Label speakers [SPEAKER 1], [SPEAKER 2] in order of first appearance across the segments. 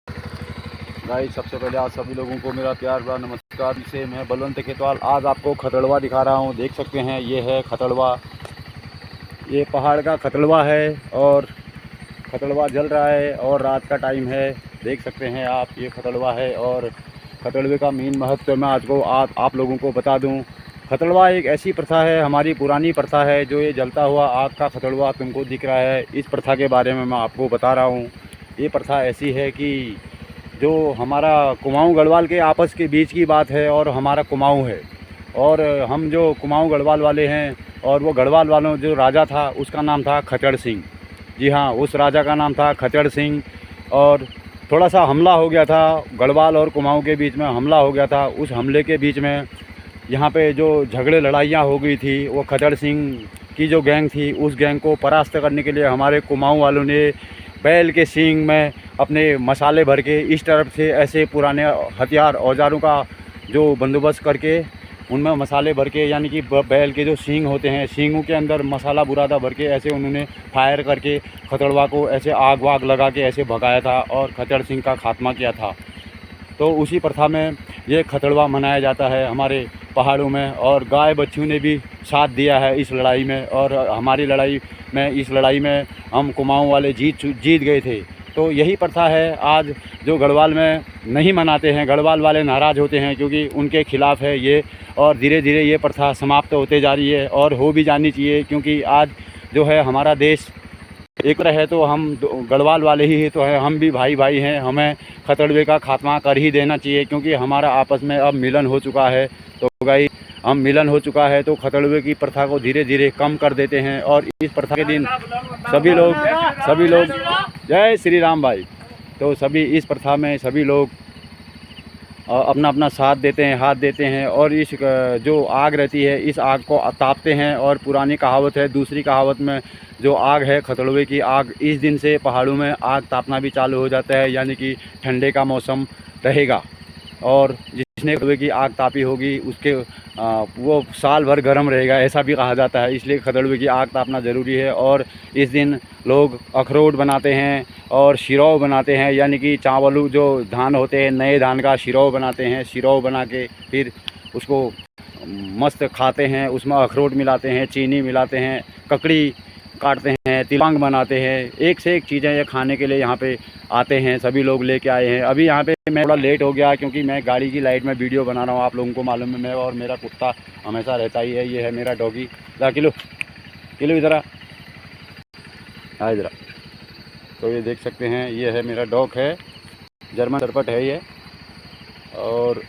[SPEAKER 1] Guys, सबसे पहले आप सभी लोगों को मेरा प्यार भरा नमस्कार। से मैं बलवंत खेतवाल आज आपको खतड़वा दिखा रहा हूँ। देख सकते हैं, ये है खतड़वा। ये पहाड़ का खतड़वा है और खतड़वा जल रहा है और रात का टाइम है। देख सकते हैं आप, ये खतड़वा है और खतड़वे का मेन महत्व मैं आज को आप लोगों को बता दूं। खतड़वा एक ऐसी प्रथा है, हमारी पुरानी प्रथा है। जो ये जलता हुआ आग का खतड़वा तुमको दिख रहा है, इस प्रथा के बारे में मैं आपको बता रहा हूँ। ये प्रथा ऐसी है कि जो हमारा कुमाऊँ गढ़वाल के आपस के बीच की बात है और हमारा कुमाऊँ है और हम जो कुमाऊँ गढ़वाल वाले हैं और वो गढ़वाल वालों जो राजा था उसका नाम था खच्चर सिंह। जी हाँ, उस राजा का नाम था खच्चर सिंह। और थोड़ा सा हमला हो गया था, गढ़वाल और कुमाऊँ के बीच में हमला हो गया था। उस हमले के बीच में यहाँ पे जो झगड़े लड़ाइयाँ हो गई थी, वो खच्चर सिंह की जो गैंग थी उस गैंग को परास्त करने के लिए हमारे कुमाऊँ वालों ने बैल के सींग में अपने मसाले भर के इस तरफ से ऐसे पुराने हथियार औजारों का जो बंदोबस्त करके उनमें मसाले भर के, यानी कि बैल के जो सींग होते हैं, सींगों के अंदर मसाला बुरादा भर के ऐसे उन्होंने फायर करके खतड़वा को ऐसे आग वाग लगा के ऐसे भगाया था और खच्चर सिंह का खात्मा किया था। तो उसी प्रथा में ये खतड़वा मनाया जाता है हमारे पहाड़ों में। और गाय बच्चियों ने भी साथ दिया है इस लड़ाई में और हमारी लड़ाई में, इस लड़ाई में हम कुमाऊँ वाले जीत गए थे। तो यही प्रथा है आज जो गढ़वाल में नहीं मनाते हैं। गढ़वाल वाले नाराज़ होते हैं क्योंकि उनके खिलाफ़ है ये, और धीरे धीरे ये प्रथा समाप्त होते जा रही है और हो भी जानी चाहिए। क्योंकि आज जो है हमारा देश एक रहे तो हम गढ़वाल वाले ही तो हैं, हम भी भाई भाई हैं। हमें खतड़वे का खात्मा कर ही देना चाहिए क्योंकि हमारा आपस में अब मिलन हो चुका है। तो गाइस, हम मिलन हो चुका है तो खतड़वे की प्रथा को धीरे धीरे कम कर देते हैं। और इस प्रथा के दिन सभी लोग जय श्री राम भाई। तो सभी इस प्रथा में सभी लोग अपना अपना साथ देते हैं, हाथ देते हैं और इस जो आग रहती है इस आग को तापते हैं। और पुरानी कहावत है, दूसरी कहावत में जो आग है खतड़वे की आग, इस दिन से पहाड़ों में आग तापना भी चालू हो जाता है, यानी कि ठंडे का मौसम रहेगा। और जिसने खतड़वे की आग तापी होगी उसके वो साल भर गर्म रहेगा, ऐसा भी कहा जाता है। इसलिए खतड़वे की आग तापना ज़रूरी है। और इस दिन लोग अखरोट बनाते हैं और शिरौ बनाते हैं, यानी कि चावल जो धान होते हैं नए धान का शिरौ बनाते हैं। शिरौ बना के फिर उसको मस्त खाते हैं, उसमें अखरोट मिलाते हैं, चीनी मिलाते हैं, ककड़ी काटते हैं, तिलंग बनाते हैं। एक से एक चीज़ें ये खाने के लिए यहाँ पे आते हैं, सभी लोग लेके आए हैं। अभी यहाँ पे मैं थोड़ा लेट हो गया क्योंकि मैं गाड़ी की लाइट में वीडियो बना रहा हूँ। आप लोगों को मालूम है, मैं और मेरा कुत्ता हमेशा रहता ही है। ये है मेरा डॉगी। ला किलो इधर आ इधर। तो ये देख सकते हैं, ये है मेरा डॉग है, जर्मन शेफर्ड है ये। और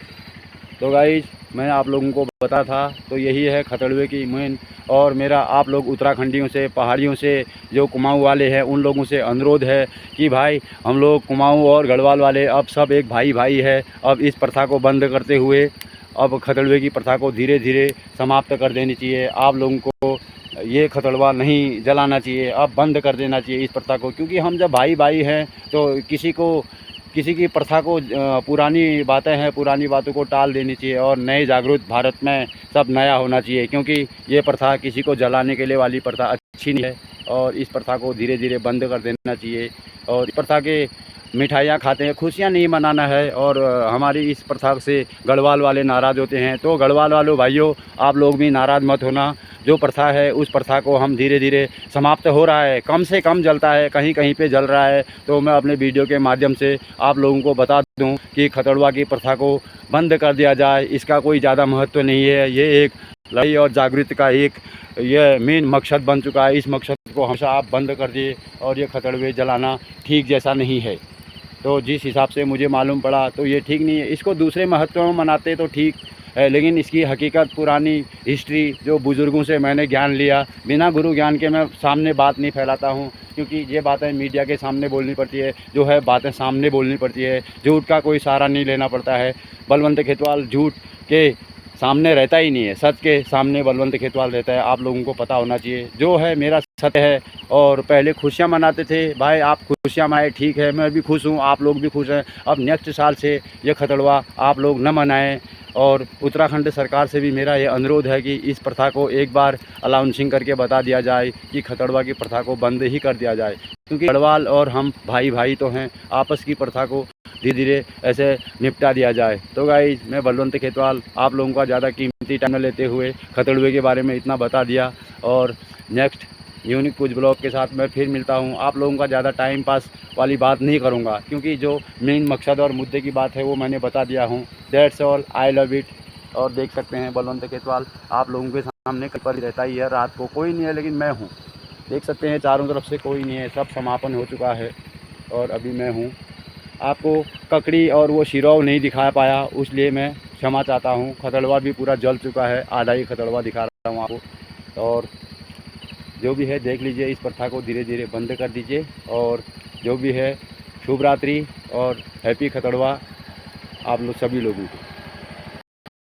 [SPEAKER 1] तो गाइस, मैं आप लोगों को बता था तो यही है खतड़वे की मेन। और मेरा आप लोग उत्तराखंडियों से, पहाड़ियों से, जो कुमाऊँ वाले हैं उन लोगों से अनुरोध है कि भाई हम लोग कुमाऊँ और गढ़वाल वाले अब सब एक भाई भाई है। अब इस प्रथा को बंद करते हुए अब खतड़वे की प्रथा को धीरे धीरे समाप्त कर देनी चाहिए। आप लोगों को ये खतड़वा नहीं जलाना चाहिए, अब बंद कर देना चाहिए इस प्रथा को। क्योंकि हम जब भाई भाई हैं तो किसी की प्रथा को, पुरानी बातें हैं, पुरानी बातों को टाल देनी चाहिए और नए जागरूक भारत में सब नया होना चाहिए। क्योंकि ये प्रथा किसी को जलाने के लिए वाली प्रथा अच्छी नहीं है और इस प्रथा को धीरे धीरे बंद कर देना चाहिए। और इस प्रथा के मिठाइयाँ खाते हैं, खुशियाँ नहीं मनाना है। और हमारी इस प्रथा से गढ़वाल वाले नाराज़ होते हैं। तो गढ़वाल वालों भाइयों, आप लोग भी नाराज़ मत होना। जो प्रथा है उस प्रथा को हम धीरे धीरे समाप्त हो रहा है, कम से कम जलता है, कहीं कहीं पे जल रहा है। तो मैं अपने वीडियो के माध्यम से आप लोगों को बता दूं कि खतड़वा की प्रथा को बंद कर दिया जाए। इसका कोई ज़्यादा महत्व नहीं है। ये एक लड़ाई और जागृति का एक ये मेन मकसद बन चुका है। इस मकसद को हमेशा आप बंद कर दिए और ये खतड़वे जलाना ठीक जैसा नहीं है। तो जिस हिसाब से मुझे मालूम पड़ा तो ये ठीक नहीं है। इसको दूसरे महत्व में मनाते तो ठीक है, लेकिन इसकी हकीकत, पुरानी हिस्ट्री जो बुज़ुर्गों से मैंने ज्ञान लिया, बिना गुरु ज्ञान के मैं सामने बात नहीं फैलाता हूँ। क्योंकि ये बातें मीडिया के सामने बोलनी पड़ती है, जो है बातें सामने बोलनी पड़ती है। झूठ का कोई सहारा नहीं लेना पड़ता है। बलवंत खेतवाल झूठ के सामने रहता ही नहीं है, सच के सामने बलवंत खेतवाल रहता है। आप लोगों को पता होना चाहिए जो है मेरा सत्य है। और पहले खुशियाँ मनाते थे भाई, आप खुशियाँ मनाए, ठीक है, मैं भी खुश हूँ, आप लोग भी खुश हैं। अब नेक्स्ट साल से ये खतड़वा आप लोग न मनाएं। और उत्तराखंड सरकार से भी मेरा ये अनुरोध है कि इस प्रथा को एक बार अनाउंसिंग करके बता दिया जाए कि खतड़वा की प्रथा को बंद ही कर दिया जाए। क्योंकि गढ़वाल और हम भाई भाई तो हैं, आपस की प्रथा को धीरे धीरे ऐसे निपटा दिया जाए। तो गाइस, मैं बलवंत खेतवाल आप लोगों का ज़्यादा कीमती टाइम लेते हुए खतड़ुए के बारे में इतना बता दिया, और नेक्स्ट यूनिक कुछ ब्लॉग के साथ मैं फिर मिलता हूँ। आप लोगों का ज़्यादा टाइम पास वाली बात नहीं करूँगा, क्योंकि जो मेन मकसद और मुद्दे की बात है वो मैंने बता दिया हूँ। That's all, I love it. और देख सकते हैं बलवंत खेतवाल आप लोगों के सामने कहीं पर रहता ही है, रात को कोई नहीं है लेकिन मैं हूँ। देख सकते हैं चारों तरफ से कोई नहीं है, सब समापन हो चुका है और अभी मैं हूँ। आपको ककड़ी और वो शिरौव नहीं दिखा पाया, इसलिए मैं क्षमा चाहता हूँ। खतड़वा भी पूरा जल चुका है, आधा ही खतड़वा दिखा रहा हूँ आपको। और जो भी है देख लीजिए, इस प्रथा को धीरे धीरे बंद कर दीजिए। और जो भी है, शुभ रात्रि और हैप्पी खतड़वा आप लोग सभी लोगों को।